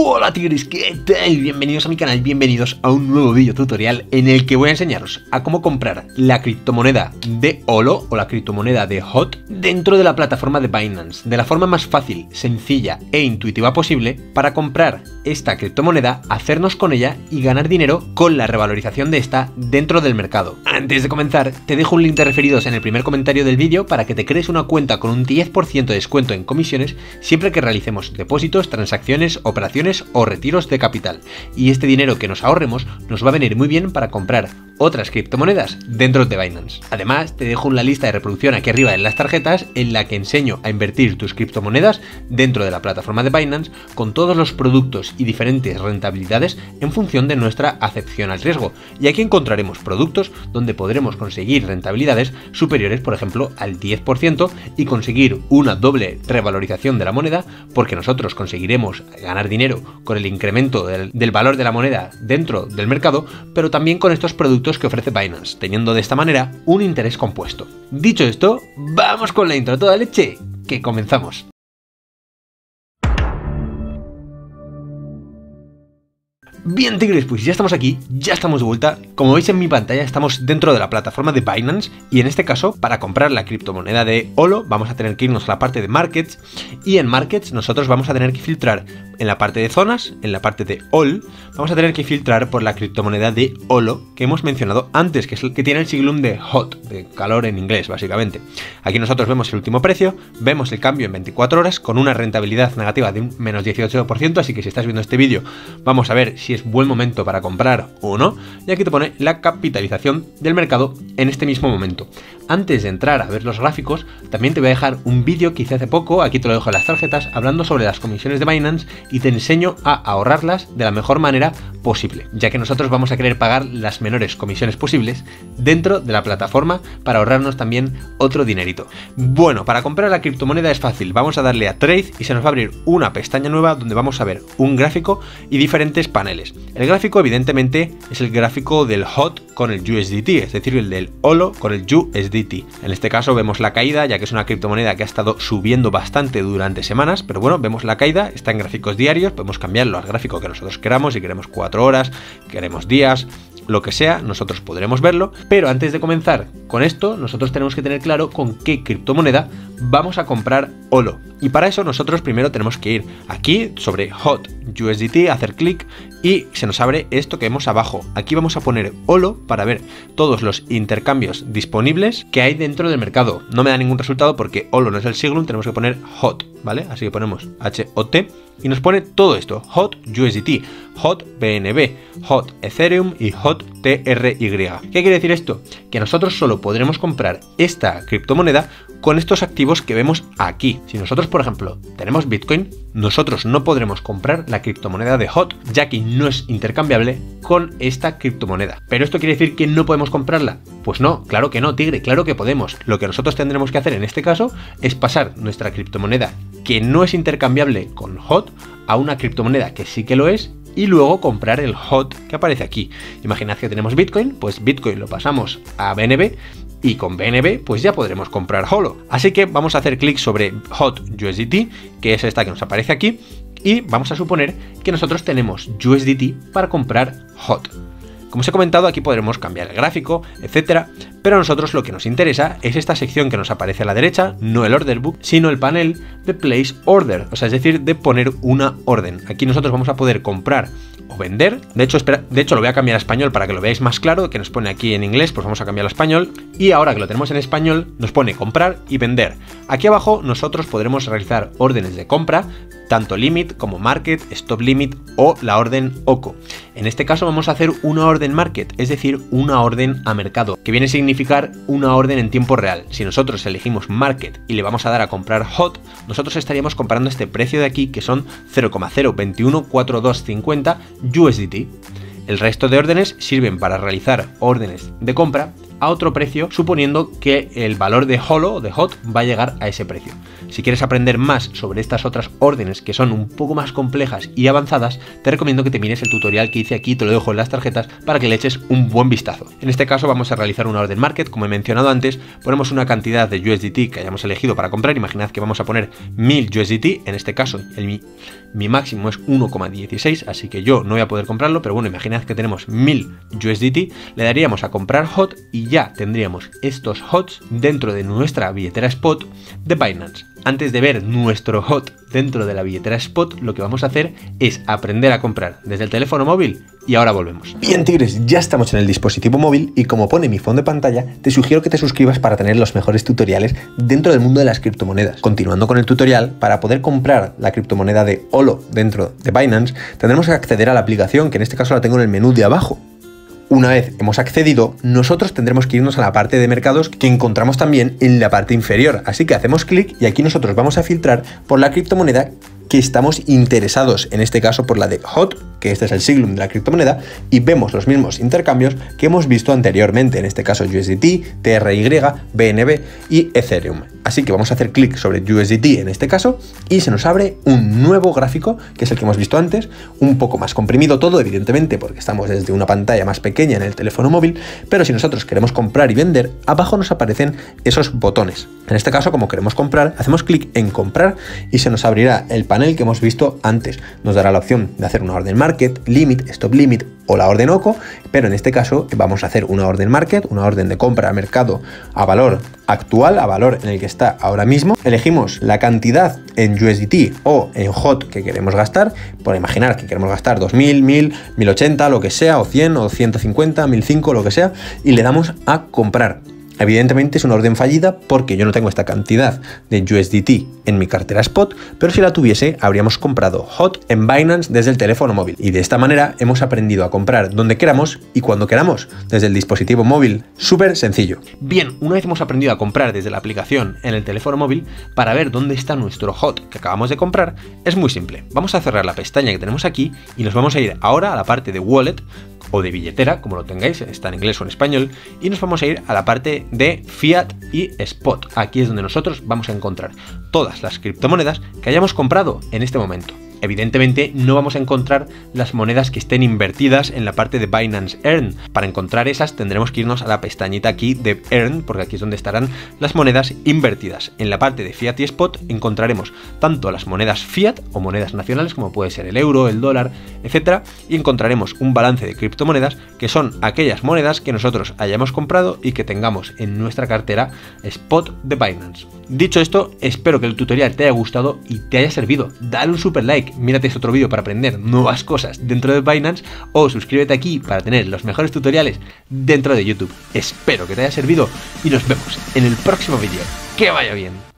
Hola tigres, ¿qué tal? Bienvenidos a mi canal, bienvenidos a un nuevo vídeo tutorial en el que voy a enseñaros a cómo comprar la criptomoneda de Olo o la criptomoneda de HOT dentro de la plataforma de Binance, de la forma más fácil, sencilla e intuitiva posible para comprar esta criptomoneda, hacernos con ella y ganar dinero con la revalorización de esta dentro del mercado. Antes de comenzar, te dejo un link de referidos en el primer comentario del vídeo para que te crees una cuenta con un 10% de descuento en comisiones siempre que realicemos depósitos, transacciones, operaciones o retiros de capital, y este dinero que nos ahorremos nos va a venir muy bien para comprar otras criptomonedas dentro de Binance. Además, te dejo una lista de reproducción aquí arriba en las tarjetas en la que enseño a invertir tus criptomonedas dentro de la plataforma de Binance con todos los productos y diferentes rentabilidades en función de nuestra acepción al riesgo. Y aquí encontraremos productos donde podremos conseguir rentabilidades superiores, por ejemplo, al 10% y conseguir una doble revalorización de la moneda, porque nosotros conseguiremos ganar dinero con el incremento del valor de la moneda dentro del mercado, pero también con estos productos que ofrece Binance, teniendo de esta manera un interés compuesto. Dicho esto, vamos con la intro a toda leche, que comenzamos. Bien tigres, pues ya estamos aquí, ya estamos de vuelta. Como veis en mi pantalla estamos dentro de la plataforma de Binance y en este caso para comprar la criptomoneda de Olo vamos a tener que irnos a la parte de Markets, y en Markets nosotros vamos a tener que filtrar en la parte de zonas, en la parte de All, vamos a tener que filtrar por la criptomoneda de Olo que hemos mencionado antes, que es el que tiene el siglum de HOT, de calor en inglés básicamente. Aquí nosotros vemos el último precio, vemos el cambio en 24 horas con una rentabilidad negativa de un menos 18%, así que si estás viendo este vídeo vamos a ver si es buen momento para comprar o no, y aquí te pone la capitalización del mercado en este mismo momento. Antes de entrar a ver los gráficos, también te voy a dejar un vídeo que hice hace poco, aquí te lo dejo en las tarjetas, hablando sobre las comisiones de Binance y te enseño a ahorrarlas de la mejor manera posible, ya que nosotros vamos a querer pagar las menores comisiones posibles dentro de la plataforma para ahorrarnos también otro dinerito. Bueno, para comprar la criptomoneda es fácil, vamos a darle a Trade y se nos va a abrir una pestaña nueva donde vamos a ver un gráfico y diferentes paneles. El gráfico evidentemente es el gráfico del HOT con el USDT, es decir, el del Olo con el USDT. En este caso vemos la caída, ya que es una criptomoneda que ha estado subiendo bastante durante semanas, pero bueno, vemos la caída, está en gráficos diarios, podemos cambiarlo al gráfico que nosotros queramos, si queremos 4 horas, queremos días, lo que sea, nosotros podremos verlo. Pero antes de comenzar con esto, nosotros tenemos que tener claro con qué criptomoneda vamos a comprar Olo, y para eso nosotros primero tenemos que ir aquí sobre HOT USDT, hacer clic y se nos abre esto que vemos abajo. Aquí vamos a poner Olo para ver todos los intercambios disponibles que hay dentro del mercado. No me da ningún resultado porque Olo no es el siglum, tenemos que poner HOT, ¿vale? Así que ponemos HOT y nos pone todo esto: HOT USDT, HOT BNB, HOT Ethereum y HOT TRY. ¿Qué quiere decir esto? Que nosotros solo podremos comprar esta criptomoneda con estos activos que vemos aquí. Si nosotros, por ejemplo, tenemos Bitcoin, nosotros no podremos comprar la criptomoneda de HOT, ya que no es intercambiable con esta criptomoneda. ¿Pero esto quiere decir que no podemos comprarla? Pues no, claro que no, tigre, claro que podemos. Lo que nosotros tendremos que hacer en este caso es pasar nuestra criptomoneda que no es intercambiable con HOT a una criptomoneda que sí que lo es, y luego comprar el HOT que aparece aquí. Imaginad que tenemos Bitcoin, pues Bitcoin lo pasamos a BNB y con BNB pues ya podremos comprar Olo. Así que vamos a hacer clic sobre HOT USDT, que es esta que nos aparece aquí, y vamos a suponer que nosotros tenemos USDT para comprar HOT. Como os he comentado, aquí podremos cambiar el gráfico, etcétera, pero a nosotros lo que nos interesa es esta sección que nos aparece a la derecha, no el order book, sino el panel de place order, o sea, es decir, de poner una orden. Aquí nosotros vamos a poder comprar o vender. De hecho, lo voy a cambiar a español para que lo veáis más claro, que nos pone aquí en inglés, pues vamos a cambiarlo a español, y ahora que lo tenemos en español, nos pone comprar y vender. Aquí abajo nosotros podremos realizar órdenes de compra, tanto limit como market, stop limit o la orden OCO. En este caso vamos a hacer una orden market, es decir, una orden a mercado, que viene a significar una orden en tiempo real. Si nosotros elegimos market y le vamos a dar a comprar HOT, nosotros estaríamos comprando este precio de aquí, que son 0,0214250 USDT. El resto de órdenes sirven para realizar órdenes de compra a otro precio, suponiendo que el valor de Holo o de Hot va a llegar a ese precio. Si quieres aprender más sobre estas otras órdenes que son un poco más complejas y avanzadas, te recomiendo que te mires el tutorial que hice aquí, te lo dejo en las tarjetas para que le eches un buen vistazo. En este caso vamos a realizar una orden market, como he mencionado antes, ponemos una cantidad de USDT que hayamos elegido para comprar, imaginad que vamos a poner 1000 USDT, en este caso mi máximo es 1,16, así que yo no voy a poder comprarlo, pero bueno, imaginad que tenemos 1000 USDT, le daríamos a comprar HOT y ya tendríamos estos HOTs dentro de nuestra billetera spot de Binance. Antes de ver nuestro HOT dentro de la billetera spot, lo que vamos a hacer es aprender a comprar desde el teléfono móvil y ahora volvemos. Bien, tigres, ya estamos en el dispositivo móvil y como pone mi fondo de pantalla, te sugiero que te suscribas para tener los mejores tutoriales dentro del mundo de las criptomonedas. Continuando con el tutorial, para poder comprar la criptomoneda de Holo dentro de Binance, tendremos que acceder a la aplicación, que en este caso la tengo en el menú de abajo. Una vez hemos accedido, nosotros tendremos que irnos a la parte de mercados que encontramos también en la parte inferior. Así que hacemos clic y aquí nosotros vamos a filtrar por la criptomoneda que estamos interesados, en este caso por la de HOT, que este es el siglum de la criptomoneda, y vemos los mismos intercambios que hemos visto anteriormente, en este caso USDT, TRY, BNB y Ethereum. Así que vamos a hacer clic sobre USDT en este caso y se nos abre un nuevo gráfico, que es el que hemos visto antes, un poco más comprimido todo, evidentemente, porque estamos desde una pantalla más pequeña en el teléfono móvil, pero si nosotros queremos comprar y vender, abajo nos aparecen esos botones. En este caso, como queremos comprar, hacemos clic en comprar y se nos abrirá el panel que hemos visto antes. Nos dará la opción de hacer una orden market, limit, stop limit o la orden OCO, pero en este caso vamos a hacer una orden market, una orden de compra a mercado a valor actual, a valor en el que está ahora mismo. Elegimos la cantidad en USDT o en HOT que queremos gastar, por imaginar que queremos gastar 2000, 1000, 1080, lo que sea, o 100 o 150, 1005, lo que sea, y le damos a comprar. Evidentemente es una orden fallida porque yo no tengo esta cantidad de USDT en mi cartera spot, pero si la tuviese habríamos comprado HOT en Binance desde el teléfono móvil. Y de esta manera hemos aprendido a comprar donde queramos y cuando queramos desde el dispositivo móvil. Súper sencillo. Bien, una vez hemos aprendido a comprar desde la aplicación en el teléfono móvil, para ver dónde está nuestro HOT que acabamos de comprar, es muy simple. Vamos a cerrar la pestaña que tenemos aquí y nos vamos a ir ahora a la parte de Wallet o de billetera, como lo tengáis, está en inglés o en español, y nos vamos a ir a la parte de Fiat y Spot. Aquí es donde nosotros vamos a encontrar todas las criptomonedas que hayamos comprado en este momento. Evidentemente no vamos a encontrar las monedas que estén invertidas en la parte de Binance Earn. Para encontrar esas tendremos que irnos a la pestañita aquí de Earn, porque aquí es donde estarán las monedas invertidas. En la parte de Fiat y Spot encontraremos tanto las monedas Fiat o monedas nacionales, como puede ser el euro, el dólar, etcétera, y encontraremos un balance de criptomonedas que son aquellas monedas que nosotros hayamos comprado y que tengamos en nuestra cartera Spot de Binance. Dicho esto, espero que el tutorial te haya gustado y te haya servido. Dale un super like, mírate este otro vídeo para aprender nuevas cosas dentro de Binance o suscríbete aquí para tener los mejores tutoriales dentro de YouTube. Espero que te haya servido y nos vemos en el próximo vídeo. ¡Que vaya bien!